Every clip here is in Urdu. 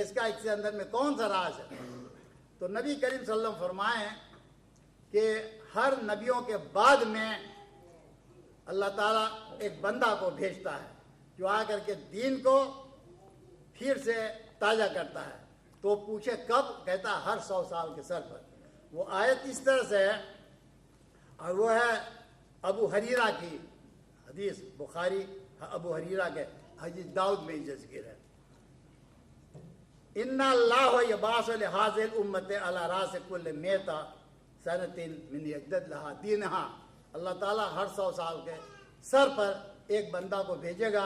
اس کے اندر میں کون سا راز ہے؟ تو نبی کریم صلی اللہ علیہ وسلم فرمائیں کہ ہر نبیوں کے بعد میں اللہ تعالیٰ ایک بندہ کو بھیجتا ہے جو آ کر کے دین کو پھر سے تازہ کرتا ہے. تو پوچھے کب؟ کہتا ہے ہر 100 سال کے سر پر. وہ آیت اس طرح سے ہے اور وہ ہے ابو حریرہ کی حدیث، بخاری ابو حریرہ کے حدیث داؤد میں ذکر ہے. ان اللہ یبعث لہذه الامت علی راس کل میتا سنۃ من یجدد لها دینہا. اللہ تعالیٰ ہر 100 سال کے سر پر ایک بندہ کو بھیجے گا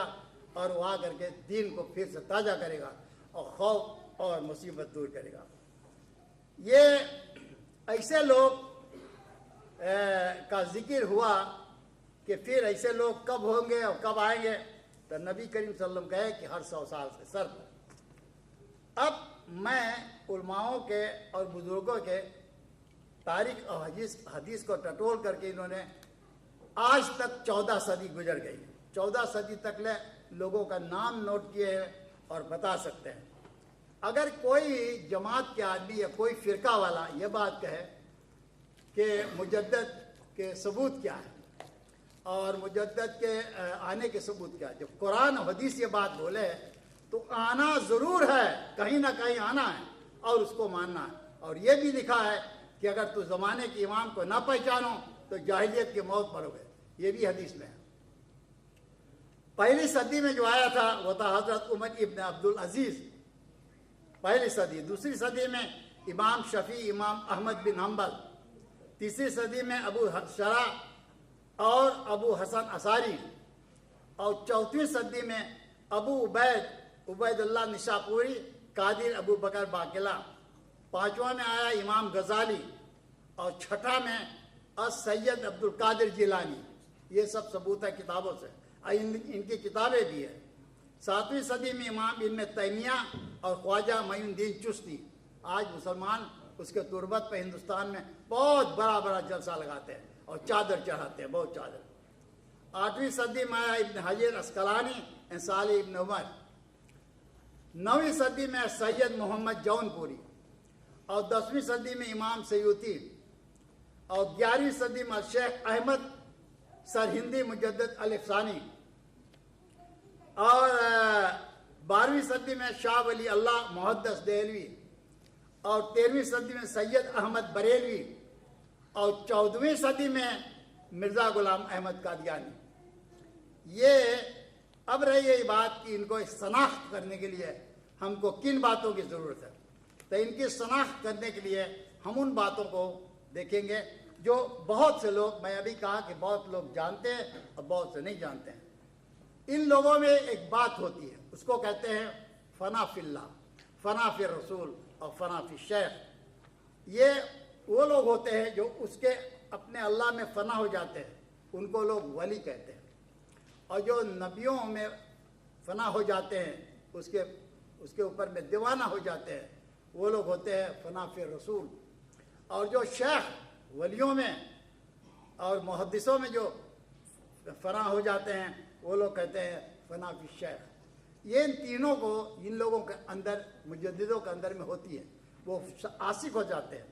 اور وہ آ کر کے دین کو پھر سے تازہ کرے گا اور خوف اور مصیبت دور کرے گا. یہ ایسے لوگ کا ذکر ہوا کہ پھر ایسے لوگ کب ہوں گے اور کب آئیں گے؟ تو نبی کریم صلی اللہ علیہ وسلم کہے کہ ہر 100 سال کے سر پر. اب میں علماؤں کے اور بزرگوں کے تاریخ اور حدیث کو ٹٹول کر کے انہوں نے آج تک 14 صدی گزر گئی. 14 صدی تک لوگوں کا نام نوٹ کیے ہیں اور بتا سکتے ہیں. اگر کوئی جماعت کے آدمی یا کوئی فرقہ والا یہ بات کہے کہ مجدد کے ثبوت کیا ہے اور مجدد کے آنے کے ثبوت کیا ہے، جب قرآن و حدیث یہ بات بولے تو آنا ضرور ہے، کہیں نہ کہیں آنا ہے اور اس کو ماننا ہے. اور یہ بھی لکھا ہے کہ اگر تو زمانے کے امام کو نہ پہچانو تو جاہلیت کی موت پڑو گے. یہ بھی حدیث میں ہے. پہلی صدی میں جو آیا تھا وہ تھا حضرت عمر ابن عبدالعزیز، پہلی صدی. دوسری صدی میں امام شفیع، امام احمد بن حنبل. تیسری صدی میں ابو شرح اور ابو حسن عصاری. اور چوتھویں صدی میں ابو عبید اللہ نشاپوری، قادر ابو بکر باقلہ. پانچواں میں آیا امام غزالی اور چھٹا میں سید عبد القادر جیلانی. یہ سب ثبوت ہے کتابوں سے، ان کی کتابیں بھی ہیں. ساتویں صدی میں امام ابن تیمیہ اور خواجہ معین الدین چشتی. آج مسلمان اس کے تربت پہ ہندوستان میں بہت بڑا بڑا جلسہ لگاتے ہیں اور چادر چڑھاتے ہیں، بہت چادر. آٹھویں صدی میں آیا ابن حجر اسقلانی، صالح ابن عمر. 9ویں صدی میں سید محمد جون پوری. اور 10ویں صدی میں امام سیوطی. اور 11ویں صدی میں شیخ احمد سرہندی مجدد الفسانی. اور 12ویں صدی میں شاہ ولی اللہ محدث دہلوی. اور 13ویں صدی میں سید احمد بریلوی. اور 14ویں صدی میں مرزا غلام احمد قادیانی. یہ اب رہی یہ بات کہ ان کو شناخت کرنے کے لیے ہم کو کن باتوں کی ضرورت ہے. تو ان کی شناخت کرنے کے لیے ہم ان باتوں کو دیکھیں گے جو بہت سے لوگ، میں ابھی کہا کہ بہت لوگ جانتے ہیں اور بہت سے نہیں جانتے ہیں. ان لوگوں میں ایک بات ہوتی ہے، اس کو کہتے ہیں فنا فی اللہ، فنا فی رسول اور فنا فی شیخ. یہ وہ لوگ ہوتے ہیں جو اس کے اپنے اللہ میں فنا ہو جاتے ہیں، ان کو لوگ ولی کہتے ہیں. اور جو نبیوں میں فنا ہو جاتے ہیں، اس کے اوپر میں دیوانہ ہو جاتے ہیں، وہ لوگ ہوتے ہیں فنا فی رسول. اور جو شیخ ولیوں میں اور محدثوں میں جو فنا ہو جاتے ہیں وہ لوگ کہتے ہیں فنا فی شیخ. یہ ان تینوں کو ان لوگوں کے اندر، مجددوں کے اندر میں ہوتی ہے، وہ عاشق ہو جاتے ہیں.